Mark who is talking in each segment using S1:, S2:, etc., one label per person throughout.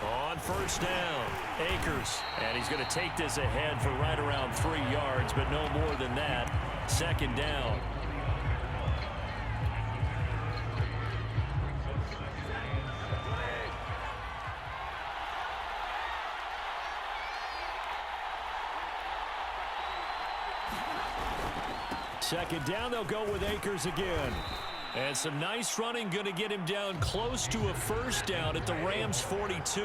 S1: On first down, Akers. And he's going to take this ahead for right around 3 yards, but no more than that. Second down. Second down, they'll go with Akers again. And some nice running, going to get him down close to a first down at the Rams' 42.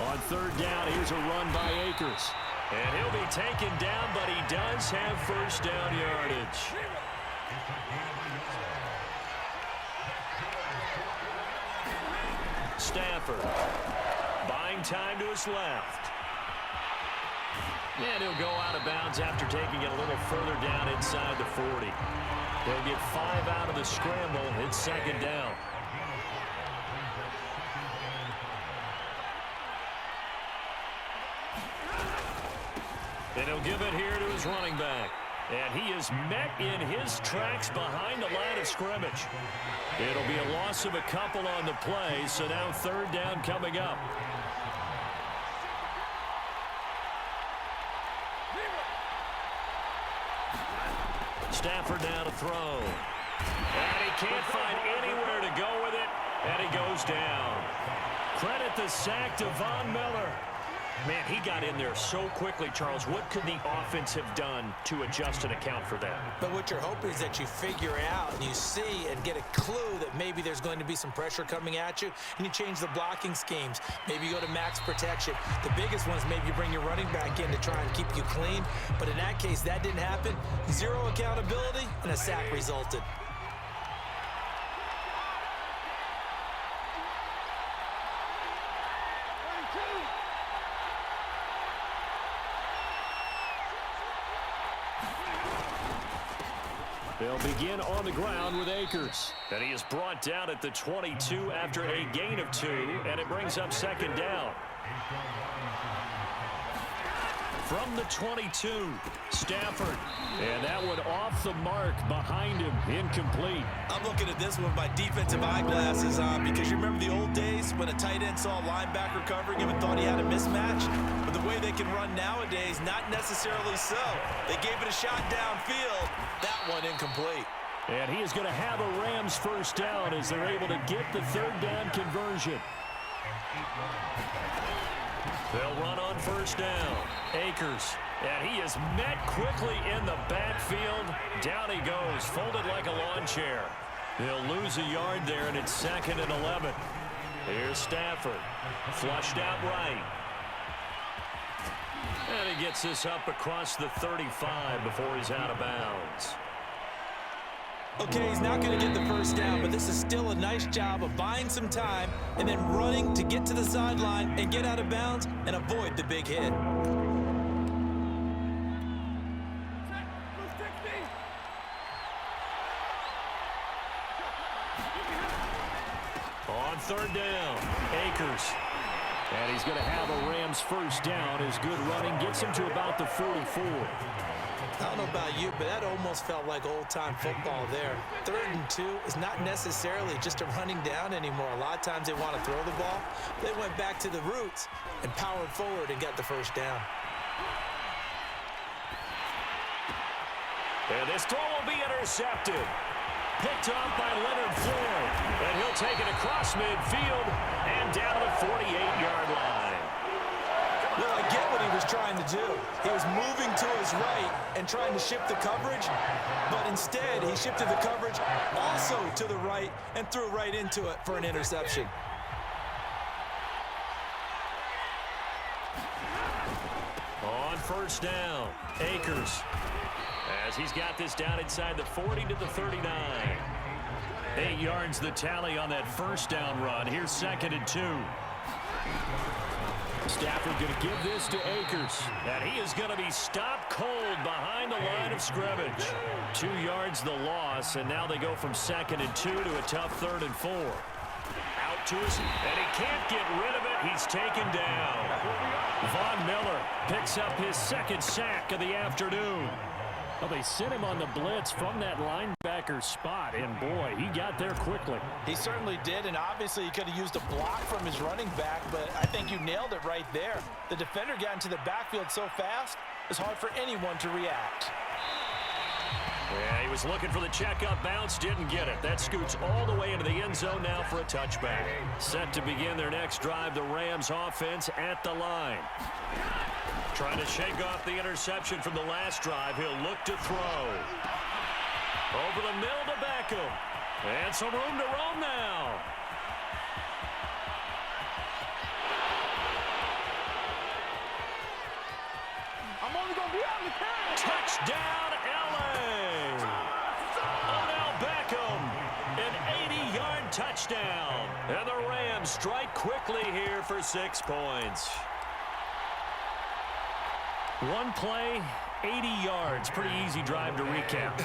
S1: On third down, here's a run by Akers. And he'll be taken down, but he does have first down yardage. Stafford buying time to his left. And he'll go out of bounds after taking it a little further down inside the 40. They'll get 5 out of the scramble. It's second down. And he'll give it here to his running back. And he is met in his tracks behind the line of scrimmage. It'll be a loss of a couple on the play, so now third down coming up. Stafford now to throw. And he can't find anywhere to go with it, and he goes down. Credit the sack to Von Miller. Man, he got in there so quickly, Charles. What could the offense have done to adjust and account for that?
S2: But what you're hoping is that you figure out and you see and get a clue that maybe there's going to be some pressure coming at you, and you change the blocking schemes. Maybe you go to max protection. The biggest one is maybe you bring your running back in to try and keep you clean. But in that case, that didn't happen. Zero accountability, and a sack resulted.
S1: They'll begin on the ground with Akers. And he is brought down at the 22 after a gain of 2, and it brings up second down. From the 22, Stafford. And that one off the mark behind him, incomplete.
S2: I'm looking at this with my defensive eyeglasses on because you remember the old days when a tight end saw a linebacker covering him and thought he had a mismatch? But the way they can run nowadays, not necessarily so. They gave it a shot downfield. That one incomplete.
S1: And he is going to have a Rams first down as they're able to get the third down conversion. They'll run on first down. Akers. And he is met quickly in the backfield. Down he goes, folded like a lawn chair. They'll lose a yard there, and it's second and 11. Here's Stafford. Flushed out right. And he gets this up across the 35 before he's out of bounds.
S2: Okay, he's not going to get the first down, but this is still a nice job of buying some time and then running to get to the sideline and get out of bounds and avoid the big hit.
S1: On third down, Akers. And he's going to have a Rams first down. His good running gets him to about the 44.
S2: I don't know about you, but that almost felt like old-time football there. 3rd and 2 is not necessarily just a running down anymore. A lot of times they want to throw the ball. They went back to the roots and powered forward and got the first down.
S1: And this throw will be intercepted. Picked off by Leonard Floyd. And he'll take it across midfield and down the 48-yard line.
S2: Well, I get what he was trying to do. He was moving to his right and trying to shift the coverage, but instead he shifted the coverage also to the right and threw right into it for an interception.
S1: On first down, Akers. As he's got this down inside the 40 to the 39. 8 yards the tally on that first down run. Here's 2nd and 2. Stafford going to give this to Akers. And he is going to be stopped cold behind the line of scrimmage. 2 yards the loss, and now they go from 2nd and 2 to a tough 3rd and 4. Out to his, and he can't get rid of it. He's taken down. Von Miller picks up his 2nd sack of the afternoon. Well, they sent him on the blitz from that linebacker spot, and boy, he got there quickly.
S2: He certainly did, and obviously he could have used a block from his running back, but I think you nailed it right there. The defender got into the backfield so fast, it's hard for anyone to react.
S1: Yeah, he was looking for the checkup bounce, didn't get it. That scoots all the way into the end zone now for a touchback. Set to begin their next drive, the Rams offense at the line. Trying to shake off the interception from the last drive. He'll look to throw. Over the middle to Beckham. And some room to roam now.
S3: I'm only going to be on the count.
S1: Touchdown, L.A. Odell Beckham, an 80-yard touchdown. And the Rams strike quickly here for 6 points. One play, 80 yards. Pretty easy drive to recap.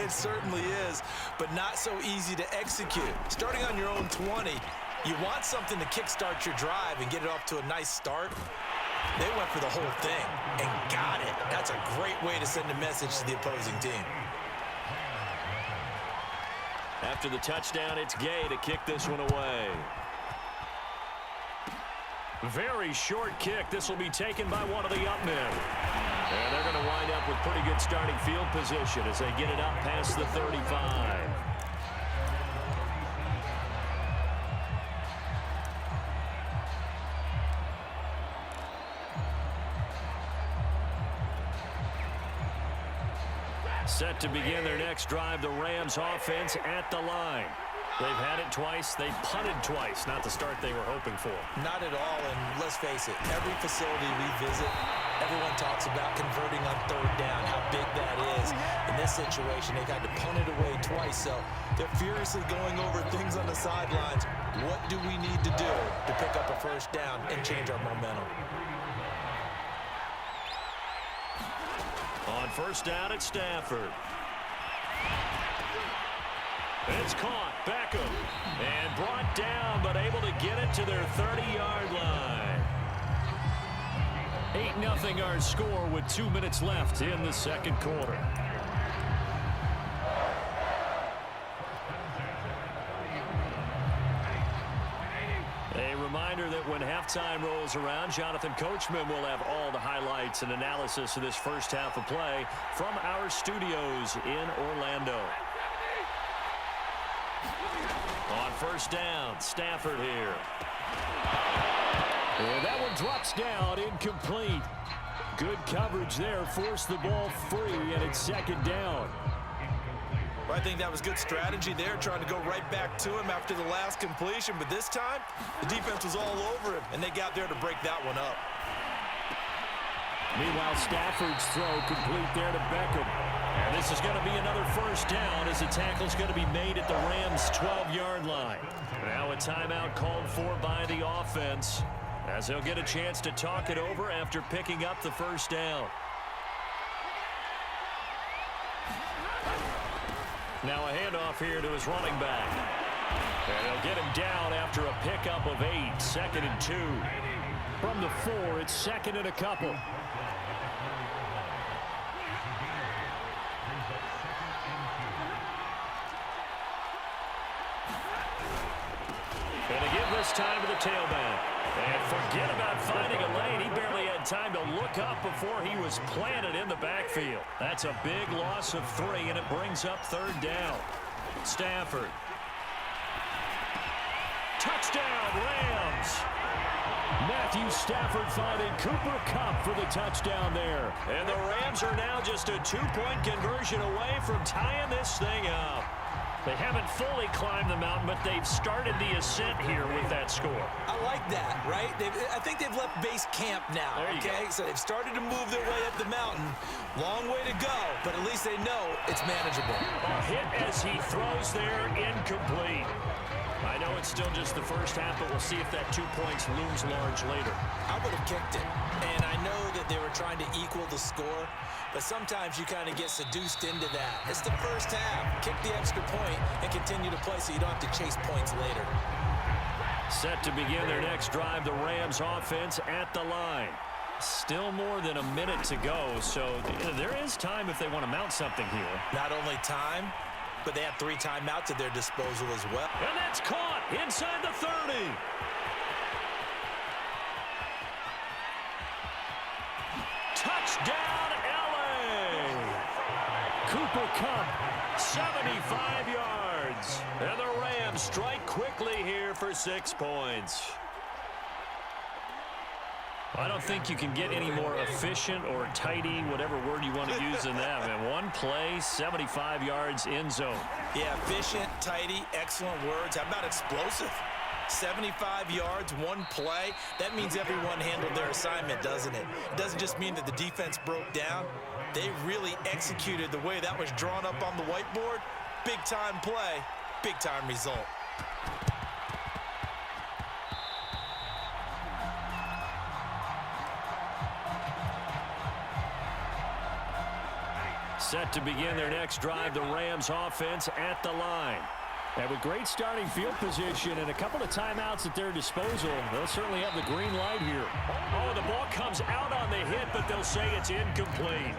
S2: It certainly is, but not so easy to execute. Starting on your own 20, you want something to kickstart your drive and get it off to a nice start. They went for the whole thing and got it. That's a great way to send a message to the opposing team.
S1: After the touchdown, it's Gay to kick this one away. Very short kick. This will be taken by one of the up men. And they're going to wind up with pretty good starting field position as they get it up past the 35. Set to begin their next drive, the Rams offense at the line. They've had it twice. They punted twice. Not the start they were hoping for.
S2: Not at all, and let's face it, every facility we visit, everyone talks about converting on third down, how big that is. In this situation, they've had to punt it away twice, so they're furiously going over things on the sidelines. What do we need to do to pick up a first down and change our momentum?
S1: On first down, it's Stafford. It's caught, Beckham, and brought down, but able to get it to their 30-yard line. 8-0 our score with 2 minutes left in the second quarter. A reminder that when halftime rolls around, Jonathan Coachman will have all the highlights and analysis of this first half of play from our studios in Orlando. On first down, Stafford here. And that one drops down, incomplete. Good coverage there, forced the ball free, and it's second down.
S2: Well, I think that was good strategy there, trying to go right back to him after the last completion. But this time, the defense was all over him, and they got there to break that one up.
S1: Meanwhile, Stafford's throw complete there to Beckham. And this is going to be another first down as the tackle's going to be made at the Rams' 12-yard line. Now a timeout called for by the offense as they'll get a chance to talk it over after picking up the first down. Now a handoff here to his running back. And they'll get him down after a pickup of 8, 2nd and 2. From the 4, it's 2nd and a couple. Going to give this time to the tailback. And forget about finding a lane. He barely had time to look up before he was planted in the backfield. That's a big loss of 3, and it brings up third down. Stafford. Touchdown, Rams. Matthew Stafford finding Cooper Kupp for the touchdown there. And the Rams are now just a 2-point conversion away from tying this thing up. They haven't fully climbed the mountain, but they've started the ascent here with that score.
S2: I like that, right? I think they've left base camp now, okay? So they've started to move their way up the mountain. Long way to go, but at least they know it's manageable.
S1: A hit as he throws there, incomplete. I know it's still just the first half, but we'll see if that 2 points looms large later.
S2: I would have kicked it, and I know that they were trying to equal the score, but sometimes you kind of get seduced into that. It's the first half. Kick the extra point and continue to play so you don't have to chase points later.
S1: Set to begin their next drive, the Rams offense at the line. Still more than a minute to go, so there is time if they want to mount something here.
S2: Not only time, but they have 3 timeouts at their disposal as well.
S1: And that's caught inside the 30. Touchdown, LA! Cooper Kupp, 75 yards. And the Rams strike quickly here for 6 points. I don't think you can get any more efficient or tidy, whatever word you want to use in that. Man, one play, 75 yards in zone.
S2: Yeah, efficient, tidy, excellent words. How about explosive? 75 yards, one play. That means everyone handled their assignment, doesn't it? It doesn't just mean that the defense broke down. They really executed the way that was drawn up on the whiteboard. Big-time play, big-time result.
S1: Set to begin their next drive, the Rams offense at the line. And with great starting field position and a couple of timeouts at their disposal, they'll certainly have the green light here. Oh, the ball comes out on the hit, but they'll say it's incomplete.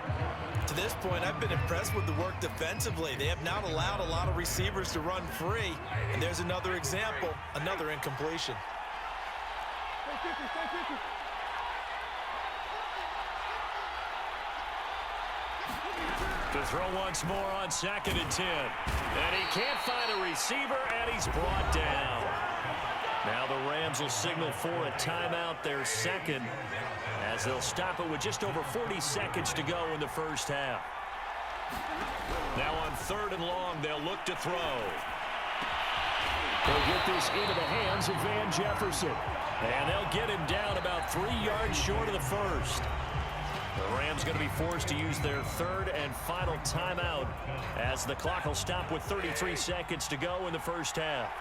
S2: To this point, I've been impressed with the work defensively. They have not allowed a lot of receivers to run free. And there's another example, another incompletion.
S1: To throw once more on 2nd and 10. And he can't find a receiver, and he's brought down. Now the Rams will signal for a timeout, their second, as they'll stop it with just over 40 seconds to go in the first half. Now on 3rd and long, they'll look to throw. They'll get this into the hands of Van Jefferson. And they'll get him down about 3 yards short of the first. The Rams going to be forced to use their 3rd and final timeout as the clock will stop with 33 seconds to go in the first half.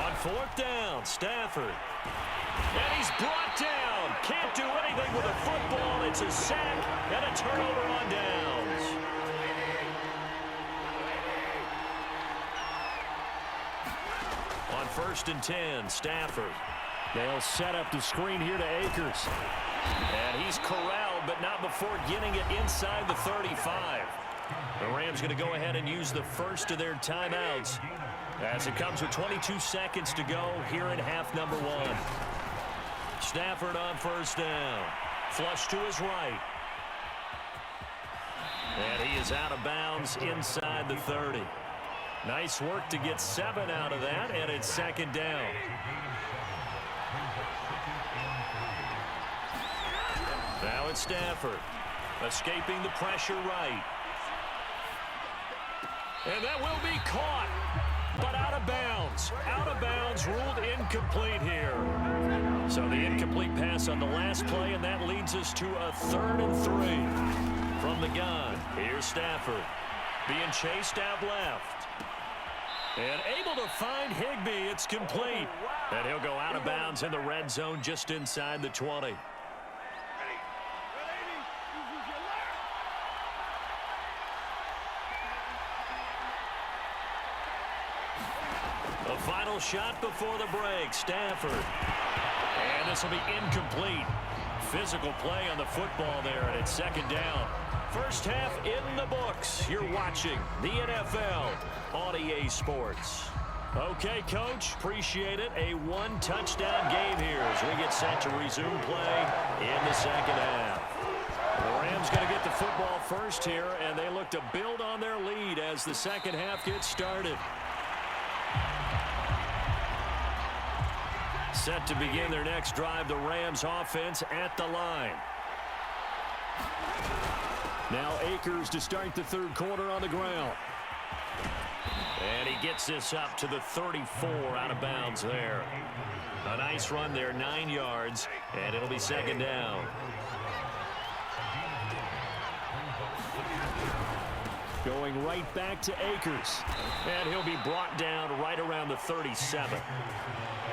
S1: On 4th down, Stafford. And he's brought down. Can't do anything with a football. It's a sack and a turnover on downs. On 1st and 10, Stafford. They'll set up the screen here to Akers. And he's corralled, but not before getting it inside the 35. The Rams going to go ahead and use the first of their timeouts as it comes with 22 seconds to go here in half number 1. Stafford on 1st down. Flush to his right. And he is out of bounds inside the 30. Nice work to get 7 out of that, and it's 2nd down. Now it's Stafford, escaping the pressure right. And that will be caught, but out of bounds. Out of bounds, ruled incomplete here. So the incomplete pass on the last play, and that leads us to a 3rd and 3 from the gun. Here's Stafford, being chased out left. And able to find Higbee. It's complete. And he'll go out of bounds in the red zone just inside the 20. The final shot before the break, Stafford. And this will be incomplete. Physical play on the football there, and it's 2nd down. First half in the books. You're watching the NFL on EA Sports. Okay, Coach, appreciate it. A 1-touchdown game here as we get set to resume play in the 2nd half. The Rams going to get the football first here, and they look to build on their lead as the 2nd half gets started. Set to begin their next drive, the Rams offense at the line. Now Akers to start the 3rd quarter on the ground. And he gets this up to the 34, out of bounds there. A nice run there, 9 yards, and it'll be 2nd down. Going right back to Akers. And he'll be brought down right around the 37.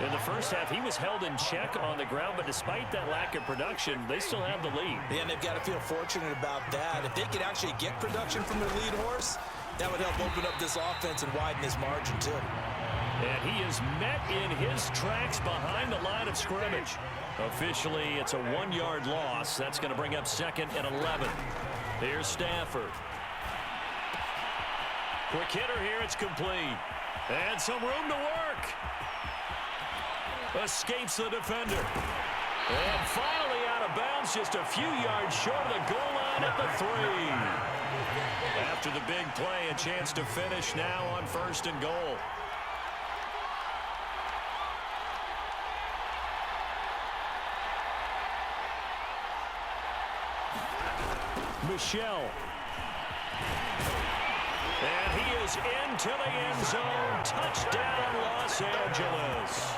S1: In the first half, he was held in check on the ground, but despite that lack of production, they still have the lead.
S2: Yeah, and they've got to feel fortunate about that. If they could actually get production from their lead horse, That would help open up this offense and widen his margin, too.
S1: And he is met in his tracks behind the line of scrimmage. Officially, it's a 1-yard loss. That's going to bring up 2nd and 11. Here's Stafford. Quick hitter here. It's complete. And some room to work. Escapes the defender. And finally out of bounds, just a few yards short of the goal line at the 3. After the big play, a chance to finish now on 1st and goal. Michelle. And he is into the end zone. Touchdown, Los Angeles.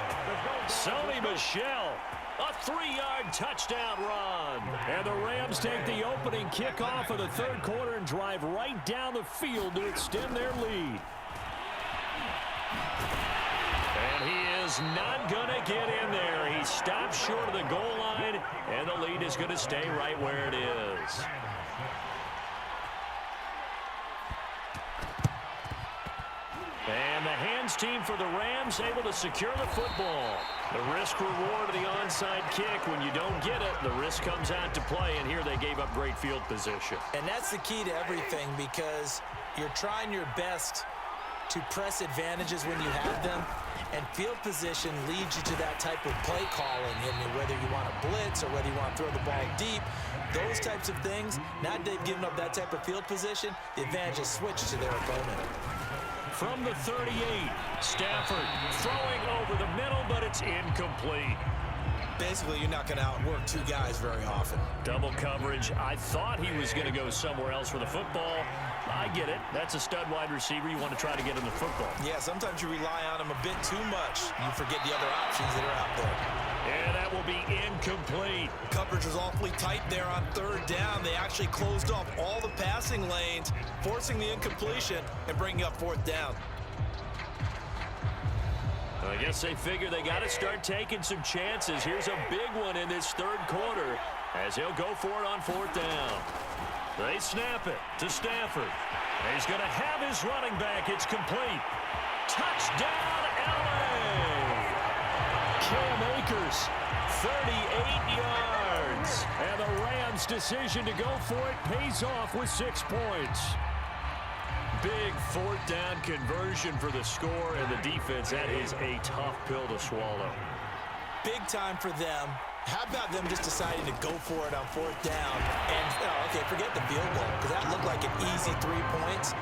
S1: Sony Michel, a 3-yard touchdown run. And the Rams take the opening kickoff of the 3rd quarter and drive right down the field to extend their lead. And he is not going to get in there. He stops short of the goal line, and the lead is going to stay right where it is. And the hands team for the Rams able to secure the football. The risk reward of the onside kick. When you don't get it, the risk comes out to play, and here they gave up great field position.
S2: And that's the key to everything, because you're trying your best to press advantages when you have them, and field position leads you to that type of play calling, and whether you want to blitz or whether you want to throw the ball deep, those types of things. Now that they've given up that type of field position, the advantage is switched to their opponent.
S1: From the 38, Stafford throwing over the middle, but it's incomplete.
S2: Basically, you're not going to outwork 2 guys very often.
S1: Double coverage. I thought he was going to go somewhere else for the football. I get it. That's a stud wide receiver. You want to try to get him the football.
S2: Yeah, sometimes you rely on him a bit too much. You forget the other options that are out there.
S1: And that will be incomplete.
S2: Coverage was awfully tight there on 3rd down. They actually closed off all the passing lanes, forcing the incompletion and bringing up 4th down.
S1: I guess they figure they got to start taking some chances. Here's a big one in this 3rd quarter as he'll go for it on 4th down. They snap it to Stafford. He's going to have his running back. It's complete. Touchdown, LA! Cam Akers, 38 yards. And the Rams' decision to go for it pays off with 6 points. Big 4th down conversion for the score, and the defense, that is a tough pill to swallow.
S2: Big time for them. How about them just deciding to go for it on 4th down? And, okay, forget the field goal, because that looked like an easy 3 points.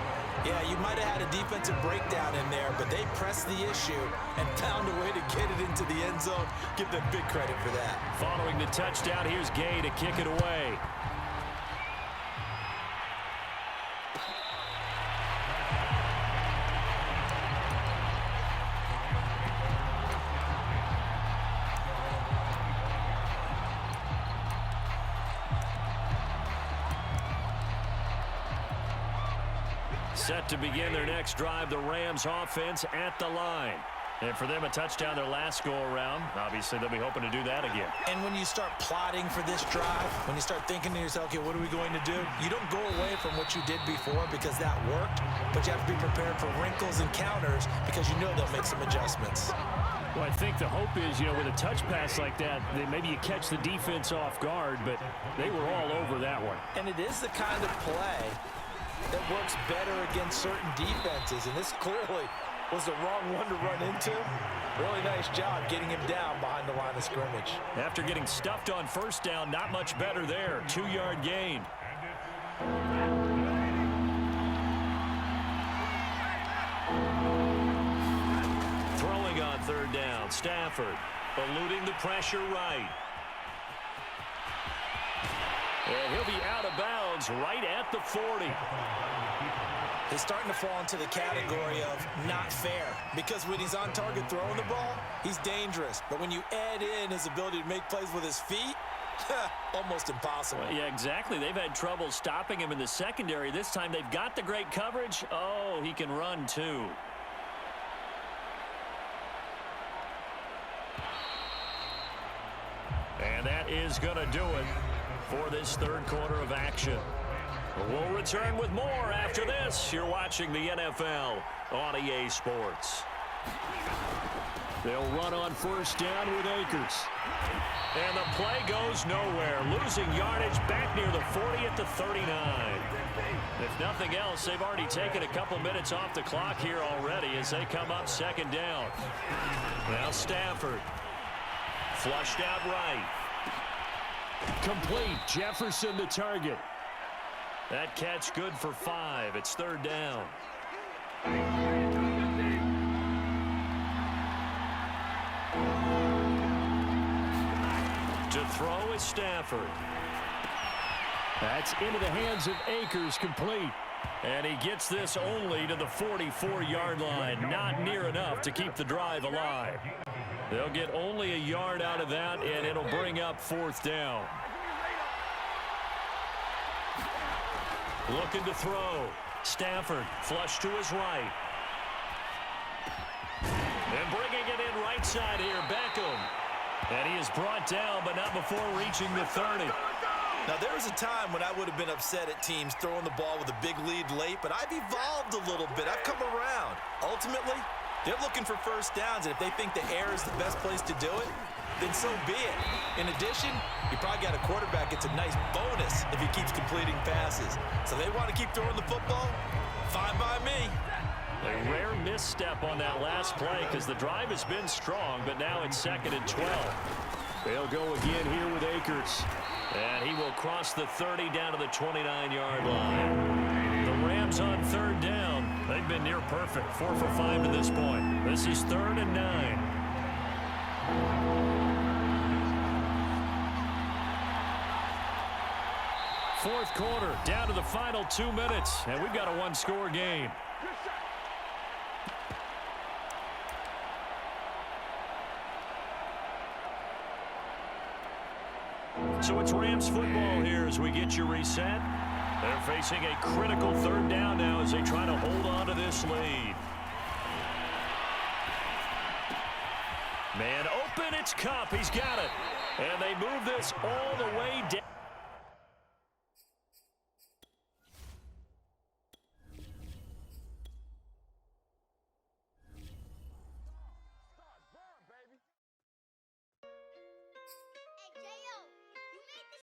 S2: Yeah, you might have had a defensive breakdown in there, but they pressed the issue and found a way to get it into the end zone. Give them big credit for that.
S1: Following the touchdown, here's Gay to kick it away. Set to begin their next drive, the Rams offense at the line. And for them, a touchdown their last go-around. Obviously, they'll be hoping to do that again.
S2: And when you start plotting for this drive, when you start thinking to yourself, okay, what are we going to do? You don't go away from what you did before because that worked, but you have to be prepared for wrinkles and counters because you know they'll make some adjustments.
S1: Well, I think the hope is, with a touch pass like that, maybe you catch the defense off guard, but they were all over that one.
S2: And it is the kind of play that works better against certain defenses, and this clearly was the wrong one to run into. Really nice job getting him down behind the line of scrimmage.
S1: After getting stuffed on 1st down, not much better there. 2-yard gain. Throwing on 3rd down, Stafford eluding the pressure right. And he'll be out of bounds right at the 40.
S2: He's starting to fall into the category of not fair, because when he's on target throwing the ball, he's dangerous. But when you add in his ability to make plays with his feet, almost impossible.
S1: Well, yeah, exactly. They've had trouble stopping him in the secondary. This time they've got the great coverage. Oh, he can run too. And that is going to do it for this 3rd quarter of action. We'll return with more after this. You're watching the NFL on EA Sports. They'll run on first down with Akers. And the play goes nowhere. Losing yardage back near the 40 at the 39. If nothing else, they've already taken a couple minutes off the clock here already as they come up second down. Now Stafford. Flushed out right. Complete. Jefferson the target. That catch good for 5. It's third down. To throw is Stafford. That's into the hands of Akers, complete. And he gets this only to the 44-yard line. Not near enough to keep the drive alive. They'll get only a yard out of that, and it'll bring up fourth down. Looking to throw. Stafford flush to his right. And bringing it in right side here, Beckham. And he is brought down, but not before reaching the 30.
S2: Now, there was a time when I would have been upset at teams throwing the ball with a big lead late, but I've evolved a little bit. I've come around. Ultimately, they're looking for first downs, and if they think the air is the best place to do it, then so be it. In addition, you probably got a quarterback gets a nice bonus if he keeps completing passes. So they want to keep throwing the football? Fine by me.
S1: A rare misstep on that last play because the drive has been strong, but now it's 2nd and 12. They'll go again here with Akers. And he will cross the 30 down to the 29-yard line. The Rams on third down. They've been near perfect. 4 for 5 to this point. This is 3rd and 9. Fourth quarter, down to the final 2 minutes, and we've got a one-score game. So it's Rams football here as we get you reset. They're facing a critical third down now as they try to hold on to this lead. Man open, it's Kupp. He's got it. And they move this all the way down.